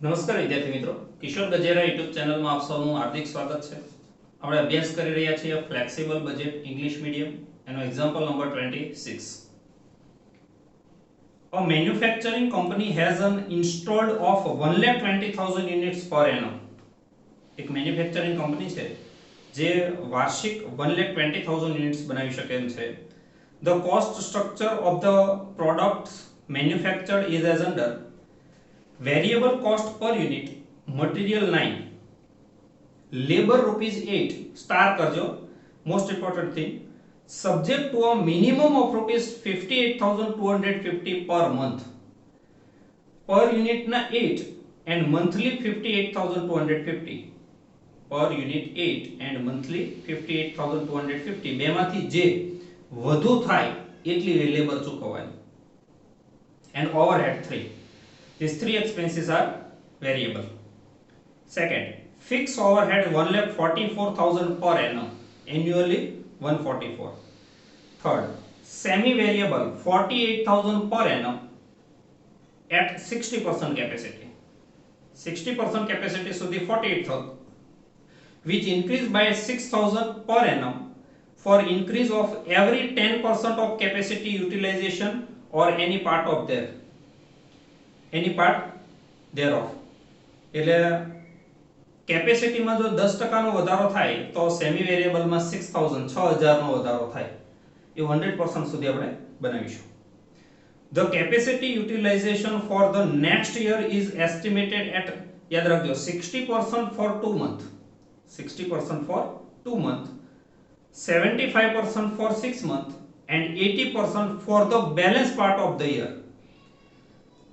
નમસ્કાર વિદ્યાર્થી મિત્રો, કિશોર ગજેરા યુટ્યુબ ચેનલમાં આપ સૌનું હાર્દિક સ્વાગત છે. આપણે અભ્યાસ કરી રહ્યા છીએ ફ્લેક્સિબલ બજેટ ઇંગ્લિશ મીડિયમ એનો example number 26. A manufacturing company has an installed of 1,20,000 units per annum. એક મેન્યુફેક્ચરિંગ કંપની છે જે વાર્ષિક 1,20,000 યુનિટ્સ બનાવી શકે એમ છે. The cost structure of the products manufactured is as under: variable cost per unit, material 9, labor rupees 8, star करजो, most important thing, subject to a minimum of rupees 58,250 per month, per unit na 8 and monthly 58,250, per unit 8 and monthly 58,250 બેમાંથી જે વધુ થાય એટલી labour ચૂકવવાની. And overhead 3. These three expenses are variable. Second, fixed overhead 1,44,000 per annum, annually 144. Third, semi-variable 48,000 per annum at 60% capacity. 60% capacity સુધી 48,000, which increase by 6,000 per annum for increase of every 10% of capacity utilization or any part of thereof. એટલે કેપેસિટીમાં જો 10% નો વધારો થાય તો semi વેરિયેબલમાં 6000 નો વધારો થાય. એ 100% સુધી આપણે બનાવીશું. The capacity utilization for the next year is estimated at, યાદ રાખજો, 60% for 2 months, 60% for 2 months, 75% for 6 months and 80% for the balance part of the year.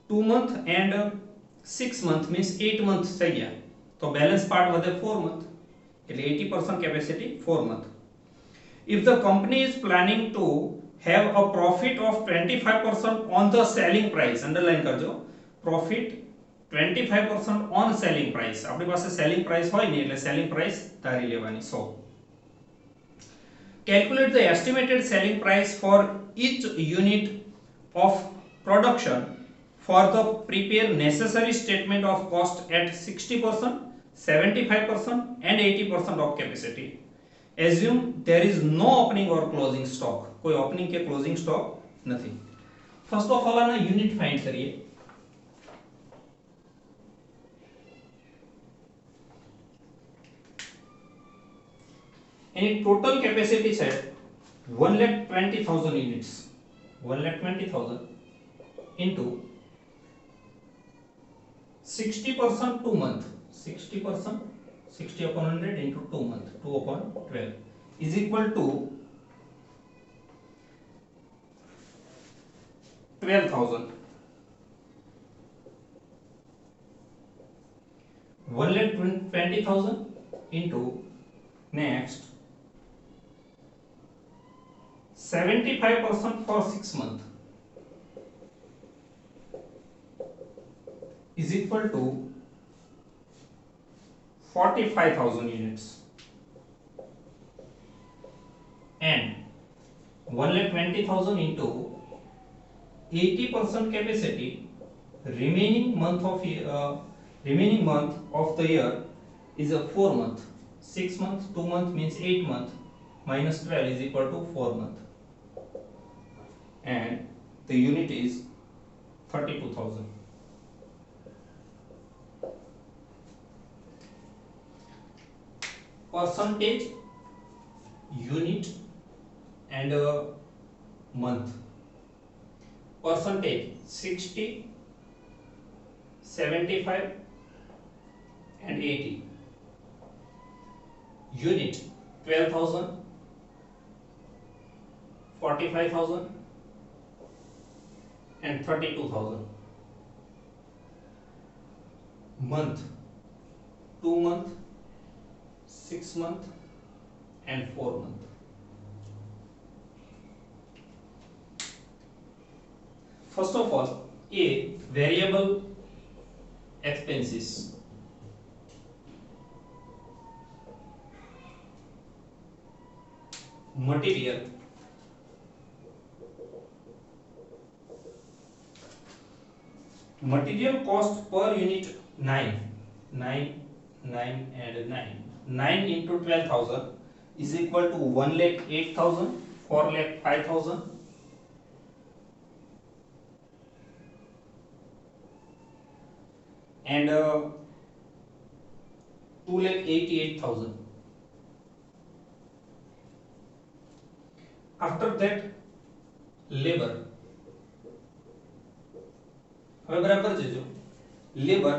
2 month and 6 month means 8 months થઈ ગયા, તો balance part વધે 4 month, એટલે 80% capacity 4 month. If the company is planning to have a profit of 25% on the selling price, underline કરજો, profit 25% on selling price. આપણી પાસે selling price હોય ને એટલે selling price ધારી લેવાની 100. Calculate the estimated selling price for each unit of production for the prepare necessary statement of cost at 60%, 75% and 80% of capacity. Assume there is no opening or closing stock. कोई opening के closing stock નથી. First of all આના unit find કરીએ. એની total capacity છે 1,20,000 units. 1,20,000 into 60% 2 month, 60%, 60 upon 100 into 2 month, 2 upon 12 is equal to 12,000. 1,20,000 into next 75% for 6 month is equal to 45,000 units, and 1,20,000 into 80% capacity, remaining month of the year is a 4 month. 6 months, 2 months means 8 month, minus 12 is equal to 4 month, and the unit is 32,000. Percentage, unit and month. Percentage 60, 75 and 80. Unit 12,000, 45,000 and 32,000. Month 2 month, 6 month and 4 month. First of all, A, variable expenses. Material, Material cost per unit 9, 9, 9 and 9. 9 into 12,000 is equal to 1 lakh 8,000, 4 lakh 5,000 and 2 lakh 88,000. After that labor, હવે બરાબર જોજો, labour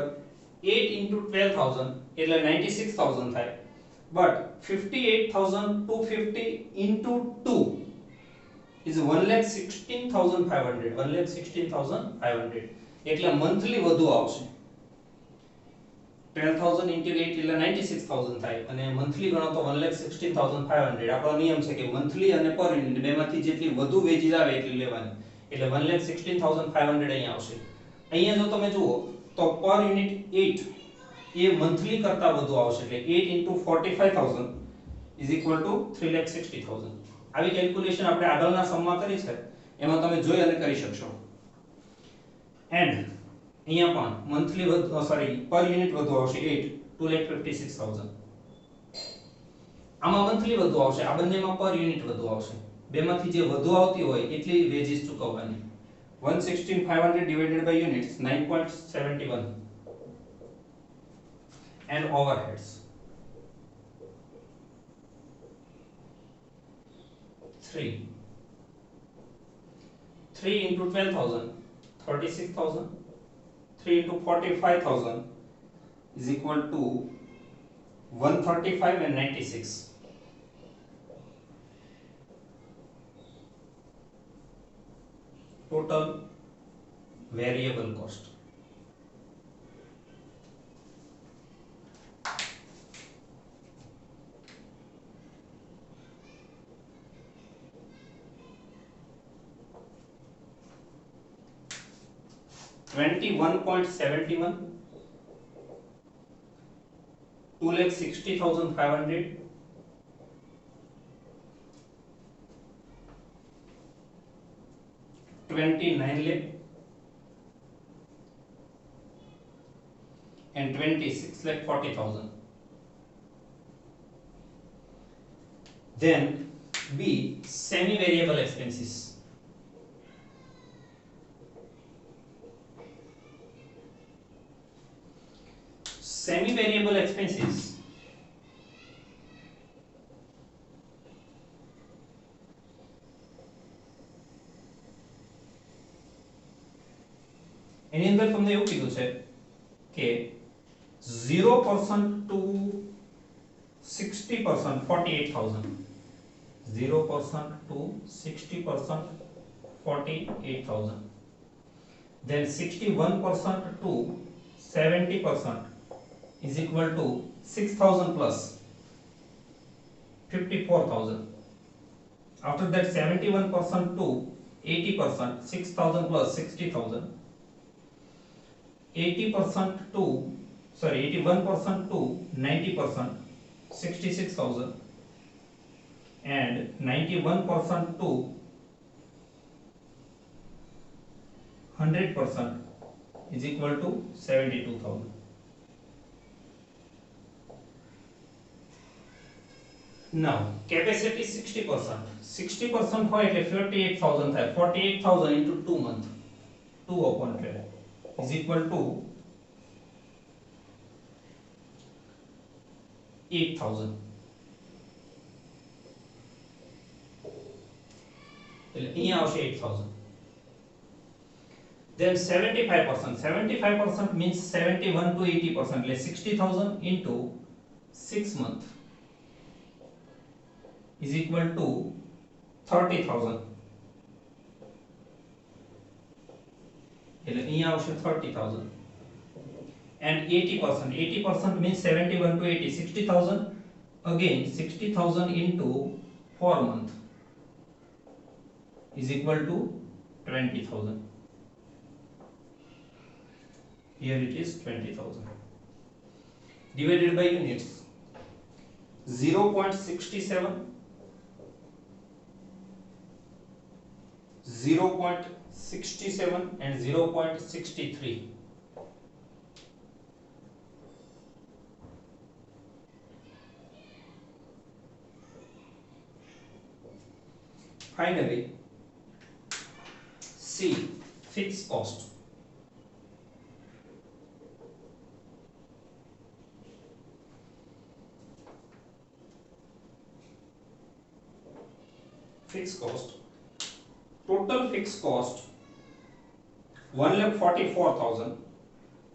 8 into 12,000 એટલે 96,000 થાય, but 58,250 into 2 is 1,16,500, 1,16,500 એટલે monthly વધુ આવશે. 12,000 into 8 એટલે 96,000 થાય અને મંથલી ગણો તો 1,16,500. આપણો નિયમ છે કે મંથલી અને પર યુનિટ બેમાંથી જેટલી વધુ વેજીસ આવે એટલી લેવાની, એટલે 1,16,500 અહીંયા આવશે. અહીંયા જો તમે જુઓ તો પર યુનિટ 8 એ મંથલી કરતા વધુ આવશે, એટલે 8 into 45,000 is equal to 3,60,000. આવી કેલ્ક્યુલેશન આપણે આગળના સમમાં કરી છે, એમાં તમે જોઈ અને કરી શકશો. એન્ડ અહીંયા પણ મંથલી પર યુનિટ વધુ આવશે 8, 2,56,000. આમાં મંથલી વધુ આવશે, આ બંનેમાં પર યુનિટ વધુ આવશે. બેમાંથી જે વધુ આવતી હોય એટલી વેજીસ ચૂકવવાની. 116,500 divided by units 9.71 and overheads 3 into 12,000 36,000, 3 into 45,000 is equal to 135 and 96. Total variable cost. $21.71, 2,60,500, 29 lakh and 26,40,000. Then B, semi-variable expenses. Semi-variable expenses એની અંદર તમને એવું કીધું છે કે 0% to 60% 48,000, 0% to 60% 48,000, then 61% to 70% is equal to 6,000 plus 54,000. After that 71% to 80%, 6,000 plus 60,000. 81% to 90%, 66,000, and 91% to 100% is equal to 72,000. Now capacity 60%, 60% હોય એટલે 48,000 થાય, 48,000 into 2 month, 2 upon 12 is equal to 8,000. એટલે અહીંયા આવશે 8,000. Then 75%, 75% means 71 to 80%, એટલે 60,000 into 6 month is equal to 30,000. એટલે અહીંયા આવશે 30,000. And 80%, 80% means 71 to 80, 60,000, again 60,000 into 4 month is equal to 20,000. Here it is 20,000 divided by units 0.67, 0.67 and 0.63. finally C, fixed cost. Fixed cost, total fixed cost 1,44,000.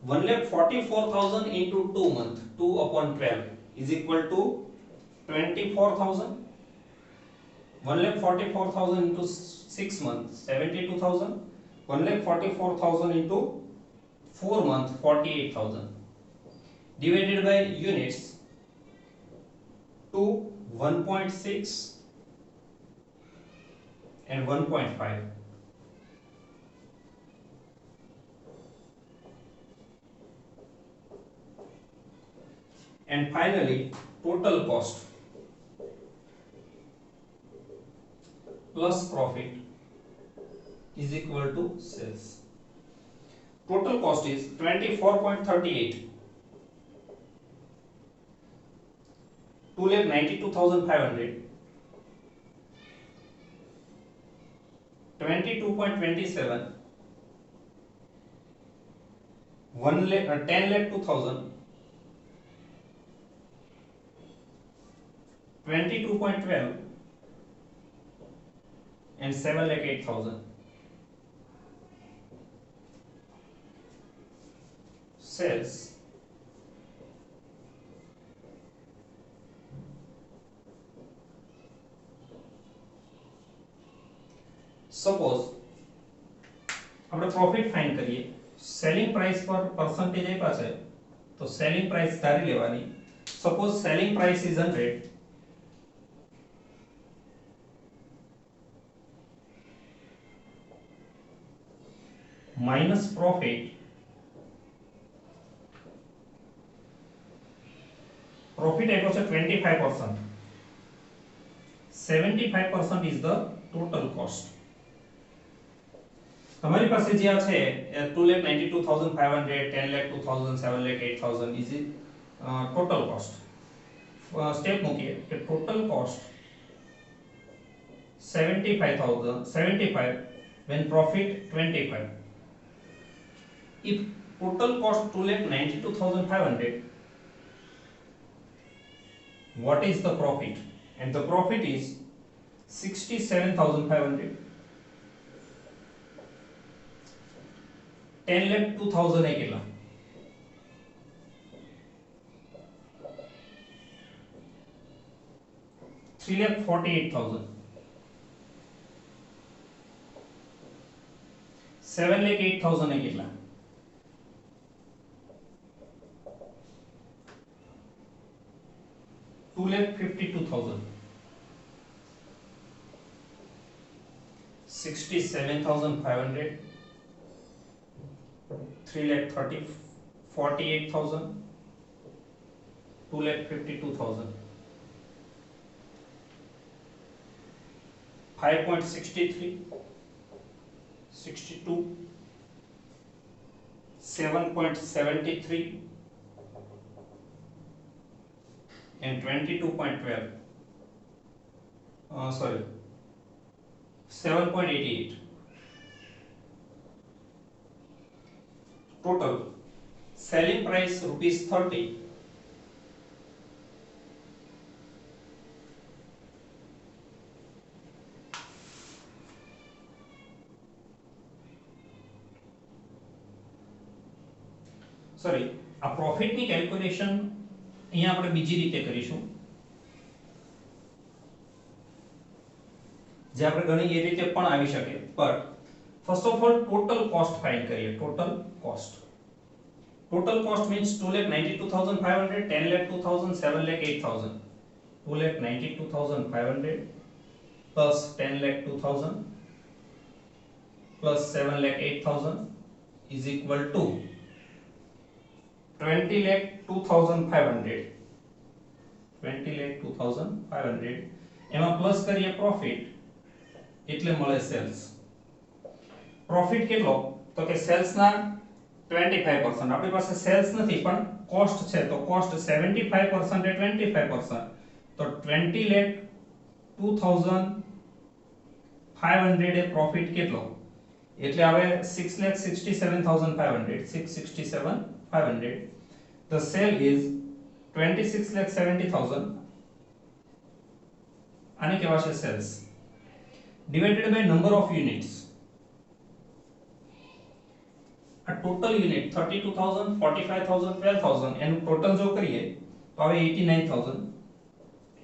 1,44,000 into 2 month, 2 upon 12 is equal to 24,000. 1,44,000 into 6 months, 72,000. 1,44,000 into 4 months, 48,000. Divided by units, 2, 1.6 and 1.5. And finally, total cost plus profit is equal to sales. Total cost is 24.38, 2,92,500, 22.27, 10,02,000, 22.12 and 7,08,000. Sales suppose આપણે profit find કરીએ, selling price પર percentage આપ્યા છે તો selling price ધારી લેવાની. Suppose selling price is 100 minus profit, profit આપ્યો છે 25%, 75% is the total cost. તમારી પાસે જે આ છે 2,92,500, 10,02,000, 7,08,000 is total cost. સ્ટેપ મૂકીએ કે total cost 75 when profit 25. If total cost 2,92,500, what is the profit? And the profit is 67,500. 10,02,000 है कितना? 3,48,000. 7,08,000 है कितना? 2,52,000. 67,500. 3,48,000. 2,52,000. 5.63, 62, 7.73 and 22.12. Sorry, 7.88. Total selling price rupees 30. Sorry, આ પ્રોફિટની કેલ્ક્યુલેશન અહીંયા આપણે બીજી રીતે કરીશું, જે આપણે ગણી એ રીતે પણ આવી શકે. But first of all total cost find કરીએ. Total cost means 2,92,500, 10,02,000, 7,08,000. 2,92,500 plus 10,02,000 plus 7,08,000 is equal to 20,02,500. 20,02,500 એમાં પ્લસ કરીએ પ્રોફિટ એટલે મળે સેલ્સ. પ્રોફિટ કેટલો? તો કે સેલ્સ ના 25%. આપણી પાસે સેલ્સ નથી પણ કોસ્ટ છે, તો કોસ્ટ 75% એ 25%, તો 20,02,000 500 એ પ્રોફિટ કેટલો એટલે આવે 6,67,500 667,500 the sale is 26,70,000 આને કહેવાશે sales divided by number of units આ ટોટલ યુનિટ 32,000 45,000 12,000 એનું ટોટલ જો કરીએ તો આવે 89,000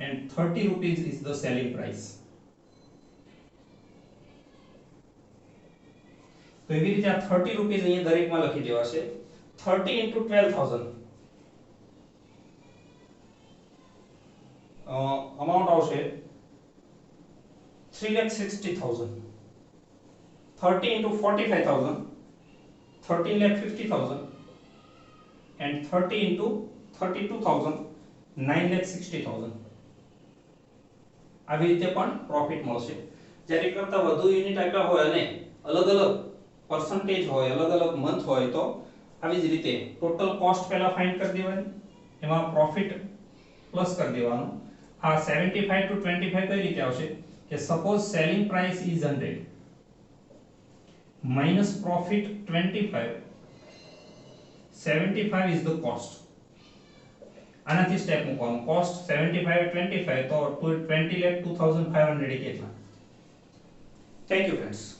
and 30 rupees is the selling price. તો એવી રીતે આ 30 રૂપીસ અહીંયા દરેકમાં લખી દેવાશે 30 into 12,000 અમાઉન્ટ આવશે 3,60,000 30 into 45,000 13,50,000 and 30 into 32,000 9,60,000 આવી રીતે પણ પ્રોફિટ મળશે જ્યારે કરતા વધુ યુનિટ આપ્યા હોય અને અલગ અલગ પરસન્ટેજ હોય અલગ અલગ મંથ હોય તો આવી જ રીતે ટોટલ કોસ્ટ પહેલા ફાઇન્ડ કરી દેવાની એમાં પ્રોફિટ પ્લસ કરી દેવાનું આ 75 to 25 કઈ રીતે આવશે કે suppose selling price is 100 minus profit 25 75 is the cost આનાથી સ્ટેપ મૂકવાનું કોસ્ટ 75 25 તો 20,02,500 કેટલા થેન્ક યુ ફ્રેન્ડ્સ